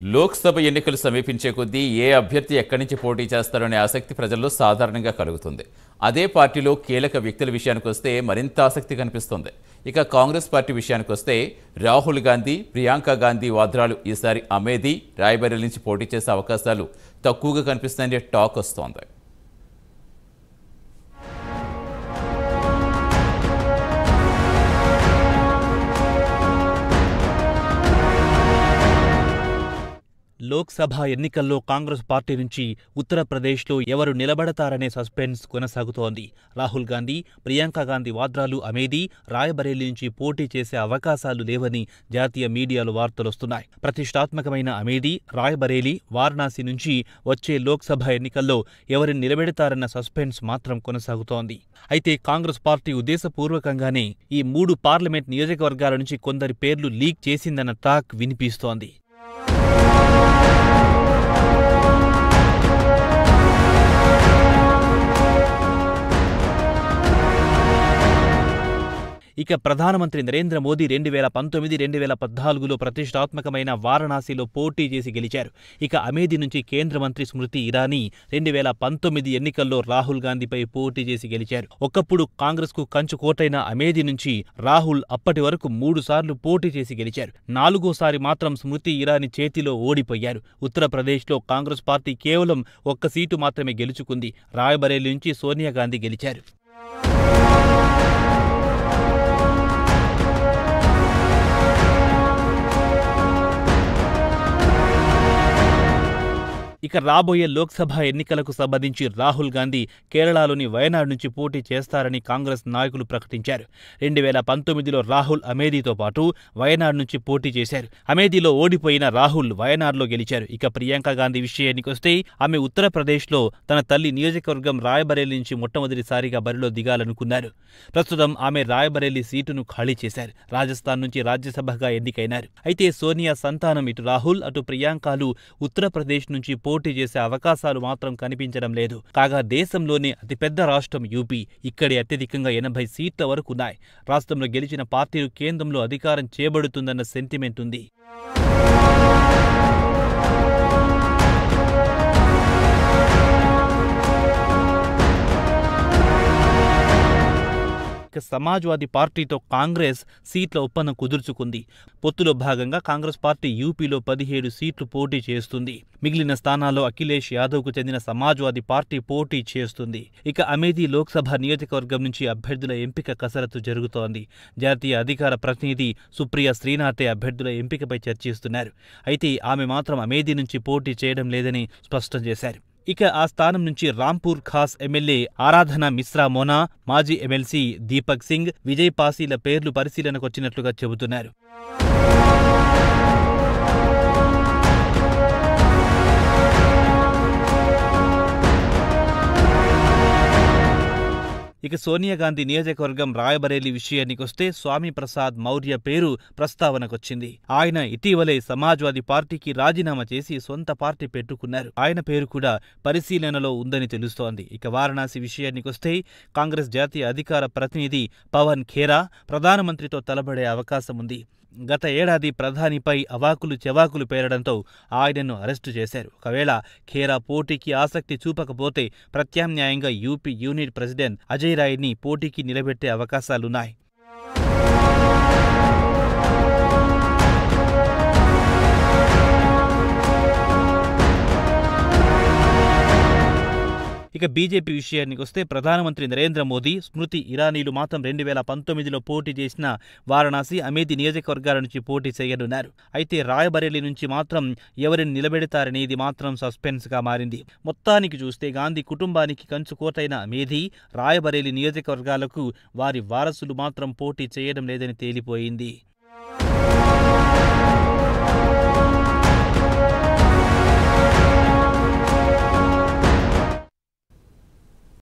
లోక్సభ ఎన్నికలు సమీపించే కొద్దీ ఏ అభ్యర్థి ఎక్కడి నుంచి పోటీ చేస్తారనే ఆసక్తి ప్రజల్లో సాధారణంగా కలుగుతుంది. అదే పార్టీలో కీలక వ్యక్తుల విషయానికి వస్తే మరింత ఆసక్తి కనిపిస్తుంది. ఇక కాంగ్రెస్ పార్టీ విషయానికి వస్తే రాహుల్ గాంధీ, ప్రియాంక గాంధీ వాద్రాలు ఈసారి అమేథీ, రాయ్బరేలీ నుంచి పోటీ చేసే అవకాశాలు తక్కువగా కనిపిస్తాయనే టాక్ వస్తోంది. లోక్సభ ఎన్నికల్లో కాంగ్రెస్ పార్టీ నుంచి ఉత్తరప్రదేశ్లో ఎవరు నిలబడతారనే సస్పెన్స్ కొనసాగుతోంది. రాహుల్ గాంధీ, ప్రియాంక గాంధీ వాద్రాలు అమేథీ, రాయ్బరేలీ నుంచి పోటీ చేసే అవకాశాలు లేవని జాతీయ మీడియాలో వార్తలొస్తున్నాయి. ప్రతిష్టాత్మకమైన అమేథీ, రాయ్బరేలీ, వారణాసి నుంచి వచ్చే లోక్సభ ఎన్నికల్లో ఎవరిని నిలబెడతారన్న సస్పెన్స్ మాత్రం కొనసాగుతోంది. అయితే కాంగ్రెస్ పార్టీ ఉద్దేశపూర్వకంగానే ఈ 3 పార్లమెంట్ నియోజకవర్గాల నుంచి కొందరి పేర్లు లీక్ చేసిందన్న టాక్ వినిపిస్తోంది. ఇక ప్రధానమంత్రి నరేంద్ర మోదీ 2019-2014లో ప్రతిష్టాత్మకమైన వారణాసిలో పోటీ చేసి గెలిచారు. ఇక అమేథీ నుంచి కేంద్ర మంత్రి స్మృతి ఇరానీ 2019 ఎన్నికల్లో రాహుల్ గాంధీపై పోటీ చేసి గెలిచారు. ఒకప్పుడు కాంగ్రెస్కు కంచుకోటైన అమేథీ నుంచి రాహుల్ అప్పటి వరకు 3 సార్లు పోటీ చేసి గెలిచారు. 4వసారి మాత్రం స్మృతి ఇరానీ చేతిలో ఓడిపోయారు. ఉత్తరప్రదేశ్లో కాంగ్రెస్ పార్టీ కేవలం 1 సీటు మాత్రమే గెలుచుకుంది. రాయ్బరేలీ నుంచి సోనియా గాంధీ గెలిచారు. ఇక రాబోయే లోక్సభ ఎన్నికలకు సంబంధించి రాహుల్ గాంధీ కేరళలోని వయనాడ్ నుంచి పోటీ చేస్తారని కాంగ్రెస్ నాయకులు ప్రకటించారు. 2019లో రాహుల్ అమేథీతో పాటు వయనాడ్ నుంచి పోటీ చేశారు. అమేథీలో ఓడిపోయిన రాహుల్ వయనాడ్లో గెలిచారు. ఇక ప్రియాంక గాంధీ విషయానికొస్తే ఆమె ఉత్తరప్రదేశ్లో తన తల్లి నియోజకవర్గం రాయ్బరేలీ నుంచి మొట్టమొదటిసారిగా బరిలో దిగాలనుకున్నారు. ప్రస్తుతం ఆమె రాయ్బరేలీ సీటును ఖాళీ చేశారు. రాజస్థాన్ నుంచి రాజ్యసభగా ఎన్నికైనారు. అయితే సోనియా సంతానం ఇటు రాహుల్ అటు ప్రియాంకలు ఉత్తరప్రదేశ్ నుంచి పోటీ చేసే అవకాశాలు మాత్రం కనిపించడం లేదు. కాగా దేశంలోనే అతిపెద్ద రాష్ట్రం యూపీ. ఇక్కడే అత్యధికంగా 80 సీట్ల వరకు ఉన్నాయి. రాష్ట్రంలో గెలిచిన పార్టీలు కేంద్రంలో అధికారం చేపడుతుందన్న సెంటిమెంట్ ఉంది. సమాజ్వాదీ పార్టీతో కాంగ్రెస్ సీట్ల ఒప్పందం కుదుర్చుకుంది. పొత్తులో భాగంగా కాంగ్రెస్ పార్టీ యూపీలో 17 సీట్లు పోటీ చేస్తుంది. మిగిలిన స్థానాల్లో అఖిలేష్ యాదవ్కు చెందిన సమాజ్వాదీ పార్టీ పోటీ చేస్తుంది. ఇక అమేథీ లోక్సభ నియోజకవర్గం నుంచి అభ్యర్థుల ఎంపిక కసరత్తు జరుగుతోంది. జాతీయ అధికార ప్రతినిధి సుప్రియా శ్రీనాథే అభ్యర్థుల ఎంపికపై చర్చిస్తున్నారు. అయితే ఆమె మాత్రం అమేథీ నుంచి పోటీ చేయడం లేదని స్పష్టం చేశారు. ఇక ఆ స్థానం నుంచి రాంపూర్ ఖాస్ ఎమ్మెల్యే ఆరాధనా మిశ్రా మోనా, మాజీ ఎమ్మెల్సీ దీపక్ సింగ్, విజయ్ పాసీల పేర్లు పరిశీలనకొచ్చినట్లుగా చెబుతున్నారు. ఇక సోనియా గాంధీ నియోజకవర్గం రాయ్బరేలీ విషయానికొస్తే స్వామి ప్రసాద్ మౌర్య పేరు ప్రస్తావనకొచ్చింది. ఆయన ఇటీవలే సమాజ్వాదీ పార్టీకి రాజీనామా చేసి సొంత పార్టీ పెట్టుకున్నారు. ఆయన పేరు కూడా పరిశీలనలో ఉందని తెలుస్తోంది. ఇక వారణాసి విషయానికొస్తే కాంగ్రెస్ జాతీయ అధికార ప్రతినిధి పవన్ ఖేరా ప్రధానమంత్రితో తలబడే అవకాశం ఉంది. గత ఏడాది ప్రధానిపై అవాకులు చెవాకులు పేరడంతో ఆయనను అరెస్టు చేశారు. ఒకవేళ ఖేరా పోటీకి ఆసక్తి చూపకపోతే ప్రత్యామ్నాయంగా యూపీ యూనిట్ ప్రెసిడెంట్ అజయ్ రాయ్ని పోటీకి నిలబెట్టే అవకాశాలున్నాయి. ఇక బీజేపీ విషయానికొస్తే ప్రధానమంత్రి నరేంద్ర మోదీ, స్మృతి ఇరానీలు మాత్రం 2019లో పోటీ చేసిన వారణాసి, అమేథీ నియోజకవర్గాల నుంచి పోటీ చేయనున్నారు. అయితే రాయ్బరేలీ నుంచి మాత్రం ఎవరిని నిలబెడతారనేది మాత్రం సస్పెన్స్గా మారింది. మొత్తానికి చూస్తే గాంధీ కుటుంబానికి కంచుకోటైన అమేథీ, రాయ్బరేలీ నియోజకవర్గాలకు వారి వారసులు మాత్రం పోటీ చేయడం లేదని తేలిపోయింది.